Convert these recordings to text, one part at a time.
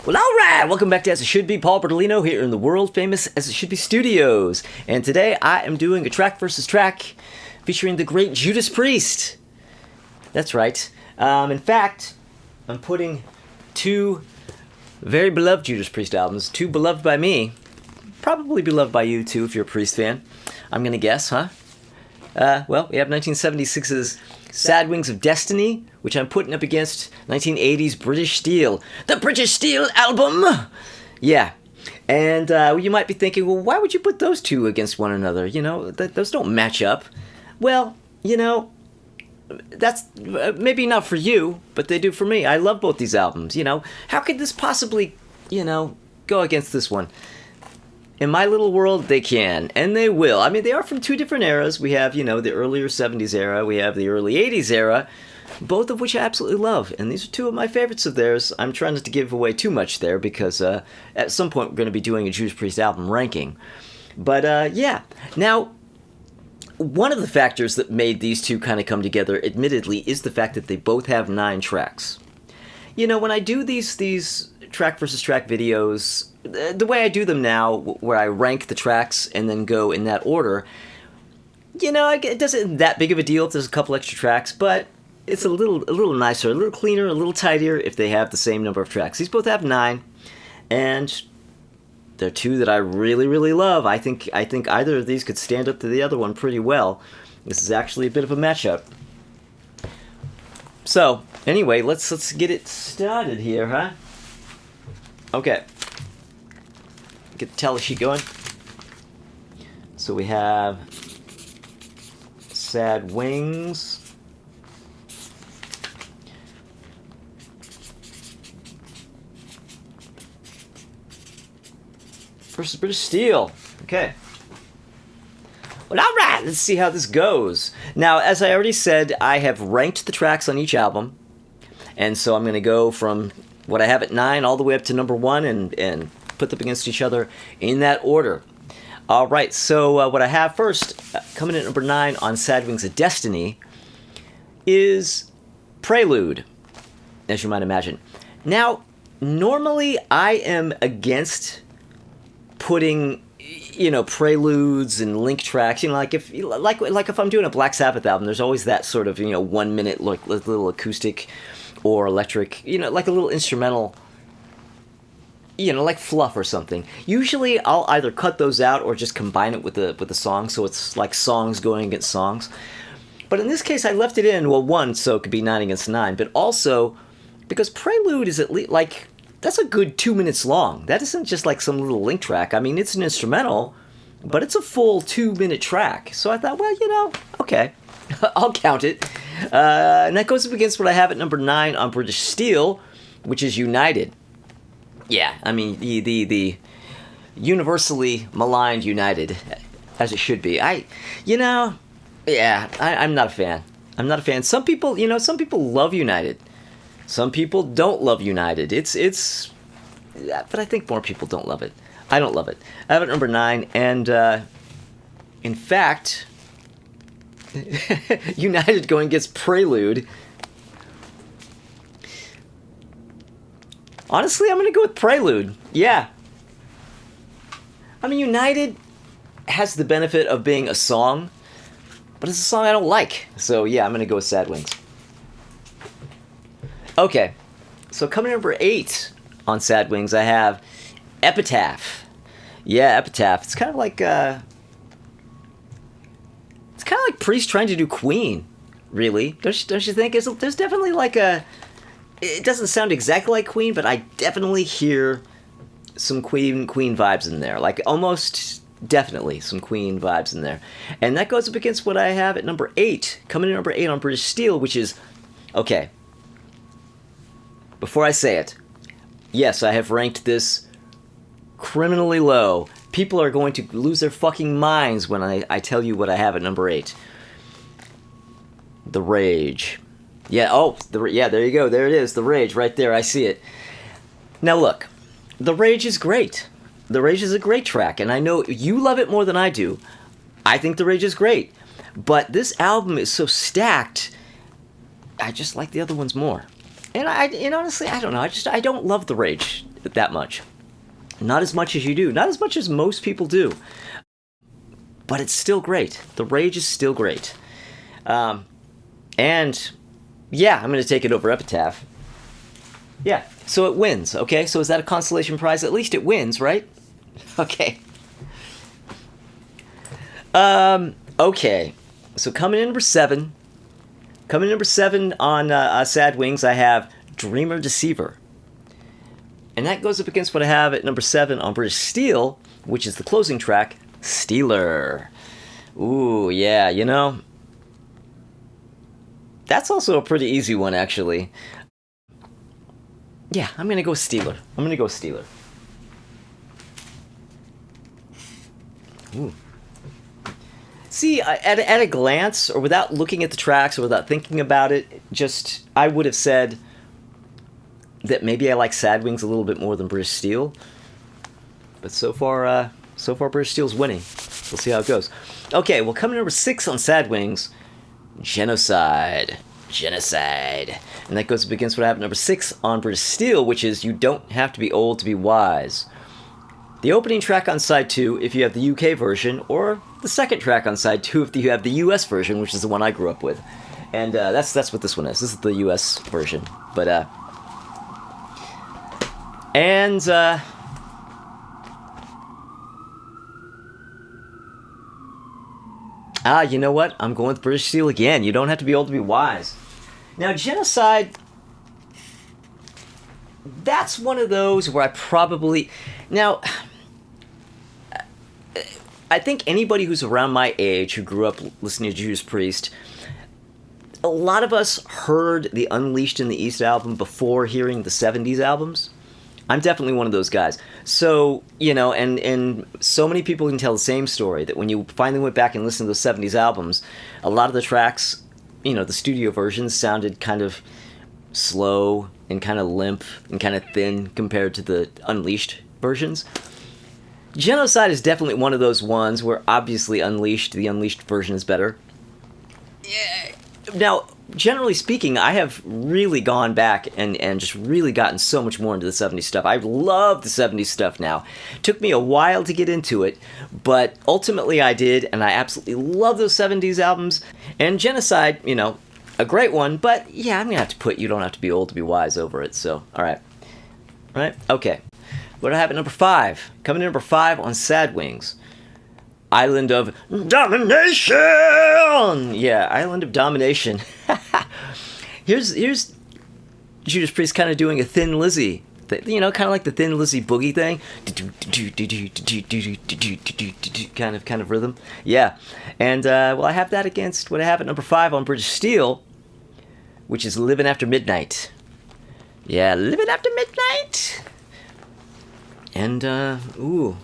Well, alright, welcome back to As It Should Be. Paul Bertolino here in the world-famous As It Should Be studios. And today I am doing a track versus track featuring the great Judas Priest. That's right. In fact, I'm putting two very beloved Judas Priest albums, two beloved by me, probably beloved by you too if you're a Priest fan. I'm gonna guess, huh? Well, we have 1976's Sad Wings of Destiny, which I'm putting up against 1980's British Steel. The British Steel album! Yeah. And you might be thinking, well, why would you put those two against one another? You know, those don't match up. Well, you know, that's maybe not for you, but they do for me. I love both these albums, you know. How could this possibly, you know, go against this one? In my little world, they can, and they will. I mean, they are from two different eras. We have, you know, the earlier 70s era. We have the early 80s era, both of which I absolutely love. And these are two of my favorites of theirs. I'm trying not to give away too much there because at some point we're going to be doing a Judas Priest album ranking. But, yeah. Now, one of the factors that made these two kind of come together, admittedly, is the fact that they both have 9 tracks. You know, when I do these track versus track videos, the way I do them now, where I rank the tracks and then go in that order, you know, it doesn't that big of a deal if there's a couple extra tracks, but it's a little nicer, a little cleaner, a little tidier if they have the same number of tracks. These both have 9, and they're two that I really, really love. I think either of these could stand up to the other one pretty well. This is actually a bit of a matchup. So, anyway, let's get it started here, huh? Okay. Get the tally sheet going. So we have Sad Wings. Versus British Steel. Okay. Well, alright, let's see how this goes. Now, as I already said, I have ranked the tracks on each album. And so I'm going to go from what I have at 9 all the way up to number 1 and put them against each other in that order. Alright, so what I have first, coming in at number 9 on Sad Wings of Destiny, is Prelude, as you might imagine. Now, normally I am against putting, you know, preludes and link tracks. You know, like if I'm doing a Black Sabbath album, there's always that sort of, you know, 1 minute like little acoustic or electric, you know, like a little instrumental, you know, like fluff or something. Usually I'll either cut those out or just combine it with the song, so it's like songs going against songs. But in this case I left it in, well, one, so it could be 9 against 9, but also because Prelude is at least like, that's a good 2 minutes long. That isn't just like some little link track. I mean, it's an instrumental, but it's a full 2-minute track. So I thought, well, you know, okay, I'll count it. And that goes up against what I have at number 9 on British Steel, which is United. Yeah, I mean, the universally maligned United, as it should be. I'm not a fan. I'm not a fan. Some people, you know, some people love United. Some people don't love United. But I think more people don't love it. I don't love it. I have it at number 9, and in fact, United going against Prelude. Honestly, I'm going to go with Prelude. Yeah. I mean, United has the benefit of being a song, but it's a song I don't like. So yeah, I'm going to go with Sad Wings. Okay, so coming in number 8 on Sad Wings, I have Epitaph. Yeah, Epitaph. It's kind of like Priest trying to do Queen, really. Don't you think? There's definitely like it doesn't sound exactly like Queen, but I definitely hear some Queen vibes in there. Like almost definitely some Queen vibes in there. And that goes up against what I have at number 8, coming in number 8 on British Steel, which is, okay, before I say it, yes, I have ranked this criminally low. People are going to lose their fucking minds when I tell you what I have at number 8. The Rage. Yeah, there you go. There it is. The Rage, right there. I see it. Now look, The Rage is great. The Rage is a great track, and I know you love it more than I do. I think The Rage is great. But this album is so stacked, I just like the other ones more. And honestly, I don't know. I don't love the Rage that much. Not as much as you do. Not as much as most people do. But it's still great. The Rage is still great. And yeah, I'm going to take it over Epitaph. Yeah, so it wins. Okay, so is that a consolation prize? At least it wins, right? Okay. Okay. So coming in number 7. Coming in number 7 on Sad Wings, I have Dreamer Deceiver. And that goes up against what I have at number 7 on British Steel, which is the closing track, Stealer. Ooh, yeah, you know, that's also a pretty easy one, actually. Yeah, I'm gonna go Stealer. Ooh. See, at a glance, or without looking at the tracks, or without thinking about it, I would have said that maybe I like Sad Wings a little bit more than British Steel. But so far British Steel's winning. We'll see how it goes. Okay, well, coming number 6 on Sad Wings, Genocide. And that goes up against what I have at number 6 on British Steel, which is You Don't Have to Be Old to Be Wise. The opening track on side 2, if you have the UK version, or the second track on side 2 if you have the US version, which is the one I grew up with. And that's what this one is. This is the US version. But, you know what? I'm going with British Steel again. You don't have to be old to be wise. Now, Genocide, that's one of those where I probably... Now, I think anybody who's around my age who grew up listening to Judas Priest, a lot of us heard the Unleashed in the East album before hearing the 70s albums. I'm definitely one of those guys. So, you know, and so many people can tell the same story, that when you finally went back and listened to those 70s albums, a lot of the tracks, you know, the studio versions sounded kind of slow and kind of limp and kind of thin compared to the Unleashed versions. Genocide is definitely one of those ones where obviously the Unleashed version is better. Yeah. Now, generally speaking, I have really gone back and just really gotten so much more into the 70s stuff. I love the 70s stuff now. It took me a while to get into it, but ultimately I did, and I absolutely love those 70s albums. And Genocide, you know, a great one, but yeah, I'm going to have to put You Don't Have to Be Old to Be Wise over it, so, alright. Right? Okay. What do I have at number 5? Coming in number 5 on Sad Wings. Island of Domination! Yeah, Island of Domination. Here's Judas Priest kind of doing a Thin Lizzy. You know, kind of like the Thin Lizzy boogie thing. Kind of rhythm. Yeah. And, well, I have that against what I have at number 5 on British Steel, which is Living After Midnight. Yeah, Living After Midnight! And, ooh.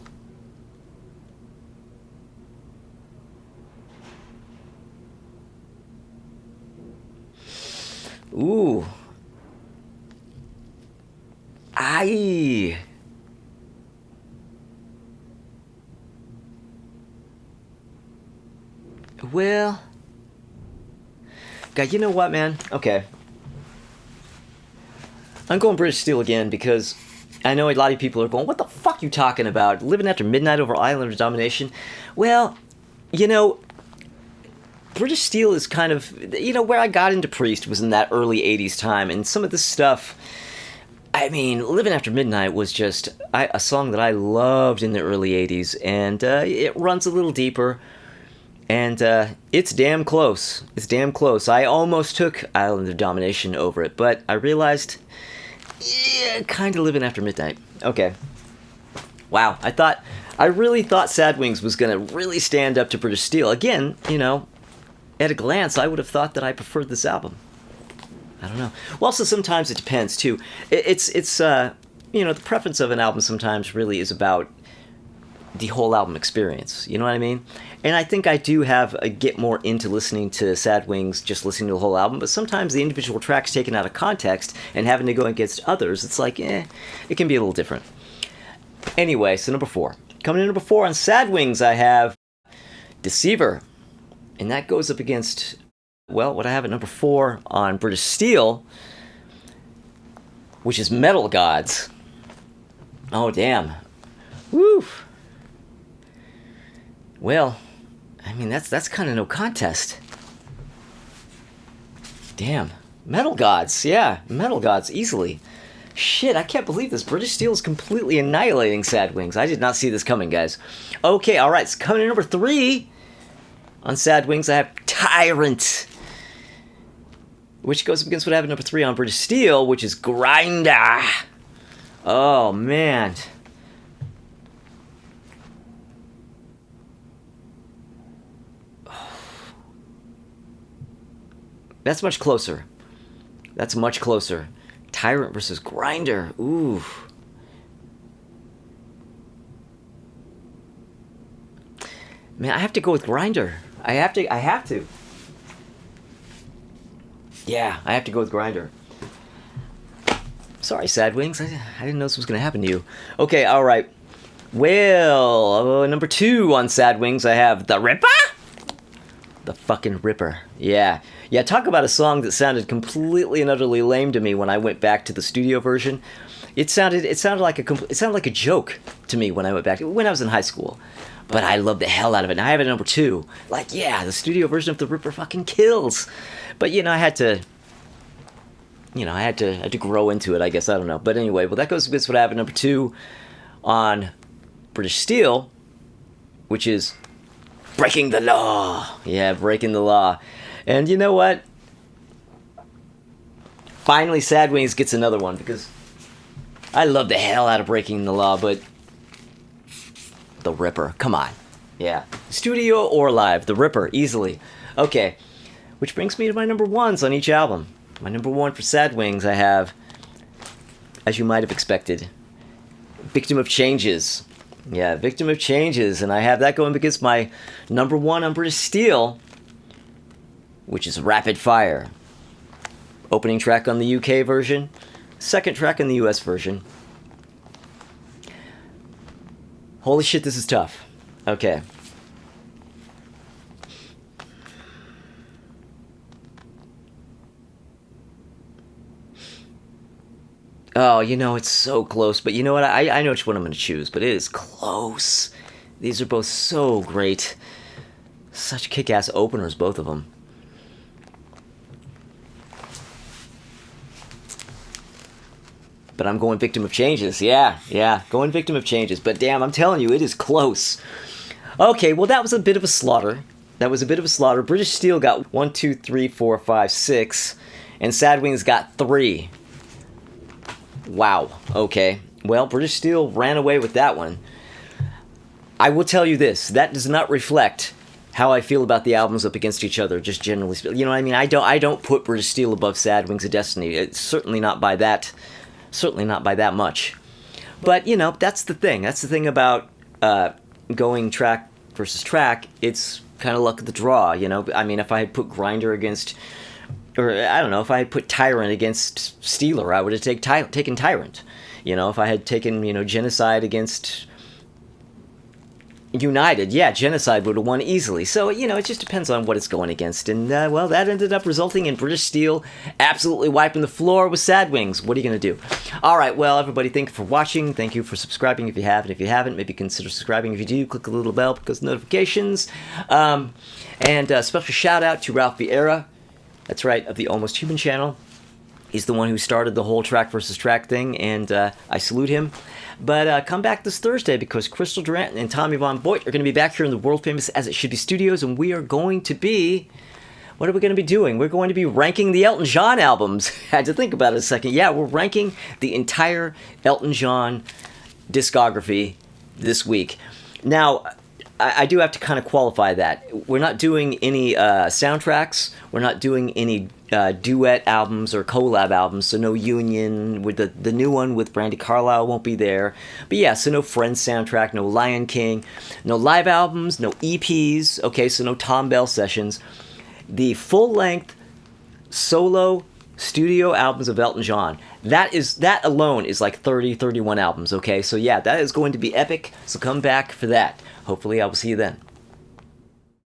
Ooh. Aye. Well. God, you know what, man? Okay. I'm going British Steel again because I know a lot of people are going, what the fuck are you talking about? Living After Midnight over Island of Domination? Well, you know, British Steel is kind of, you know, where I got into Priest was in that early 80s time, and some of this stuff, I mean, Living After Midnight was just a song that I loved in the early 80s, and it runs a little deeper, and it's damn close. It's damn close. I almost took Island of Domination over it, but I realized, yeah, kind of Living After Midnight. Okay. Wow, I really thought Sad Wings was going to really stand up to British Steel. Again, you know, at a glance, I would have thought that I preferred this album. I don't know. Well, also, sometimes it depends, too. It's you know, the preference of an album sometimes really is about the whole album experience. You know what I mean? And I think I do get more into listening to Sad Wings, just listening to the whole album, but sometimes the individual tracks taken out of context and having to go against others, it's like, it can be a little different. Anyway, so number 4. Coming in number 4 on Sad Wings, I have Deceiver. And that goes up against, well, what I have at number 4 on British Steel. which is Metal Gods. Oh, damn. Woo. Well, I mean, that's kind of no contest. Damn. Metal Gods, yeah. Metal Gods, easily. Shit, I can't believe this. British Steel is completely annihilating Sad Wings. I did not see this coming, guys. Okay, alright, so coming in number 3 on Sad Wings, I have Tyrant, which goes up against what I have at number 3 on British Steel, which is Grinder. Oh, man. That's much closer. That's much closer. Tyrant versus Grinder. Ooh. Man, I have to go with Grinder. I have to. Yeah, I have to go with Grinder. Sorry, Sad Wings. I didn't know this was going to happen to you. Okay, alright. Well, number 2 on Sad Wings, I have The Ripper? The fucking Ripper. Yeah. Yeah, talk about a song that sounded completely and utterly lame to me when I went back to the studio version. It sounded like a joke to me when I went back when I was in high school. But I love the hell out of it. And I have it at number 2. Like, yeah, the studio version of The Ripper fucking kills. But I had to grow into it, I guess. I don't know. But anyway, well, that goes with what I have at number 2 on British Steel, which is Breaking the Law. Yeah, Breaking the Law. And you know what? Finally, Sad Wings gets another one, because I love the hell out of Breaking the Law, but The Ripper, come on. Yeah. Studio or live, The Ripper, easily. Okay. Which brings me to my number 1s on each album. My number 1 for Sad Wings, I have, as you might have expected, Victim of Changes. Yeah, Victim of Changes. And I have that going against my number 1 on British Steel, which is Rapid Fire. Opening track on the UK version, second track on the US version. Holy shit, this is tough. Okay. Oh, it's so close. But you know what? I know which one I'm going to choose, but it is close. These are both so great. Such kick-ass openers, both of them. But I'm going Victim of Changes. Yeah, going Victim of Changes. But damn, I'm telling you, it is close. Okay, well, that was a bit of a slaughter. British Steel got 1, 2, 3, 4, 5, 6. And Sad Wings got 3. Wow. Okay. Well, British Steel ran away with that one. I will tell you this. That does not reflect how I feel about the albums up against each other, just generally speaking. You know what I mean? I don't put British Steel above Sad Wings of Destiny. It's certainly not by that much. But, that's the thing. That's the thing about going track versus track. It's kind of luck of the draw, I mean, if I had put Grinder against, or I don't know, if I had put Tyrant against Steeler, I would have taken Tyrant. If I had taken, Genocide against United, yeah, Genocide would have won easily. So, it just depends on what it's going against. And, well, that ended up resulting in British Steel absolutely wiping the floor with Sad Wings. What are you going to do? All right, well, everybody, thank you for watching. Thank you for subscribing if you have. And if you haven't, maybe consider subscribing. If you do, click the little bell because notifications. And a special shout-out to Ralph Vieira. That's right, of the Almost Human channel. He's the one who started the whole track versus track thing, and I salute him. But come back this Thursday, because Crystal Durant and Tommy Von Boyd are going to be back here in the world-famous As It Should Be Studios, and we are going to be... What are we going to be doing? We're going to be ranking the Elton John albums. I had to think about it a second. Yeah, we're ranking the entire Elton John discography this week. Now, I do have to kind of qualify that. We're not doing any soundtracks. We're not doing any duet albums or collab albums, so no Union. With the new one with Brandi Carlile won't be there. But yeah, so no Friends soundtrack, no Lion King, no live albums, no EPs. Okay, so no Tom Bell sessions. The full-length solo studio albums of Elton John. That alone is like 31 albums, okay? So yeah, that is going to be epic, so come back for that. Hopefully I will see you then.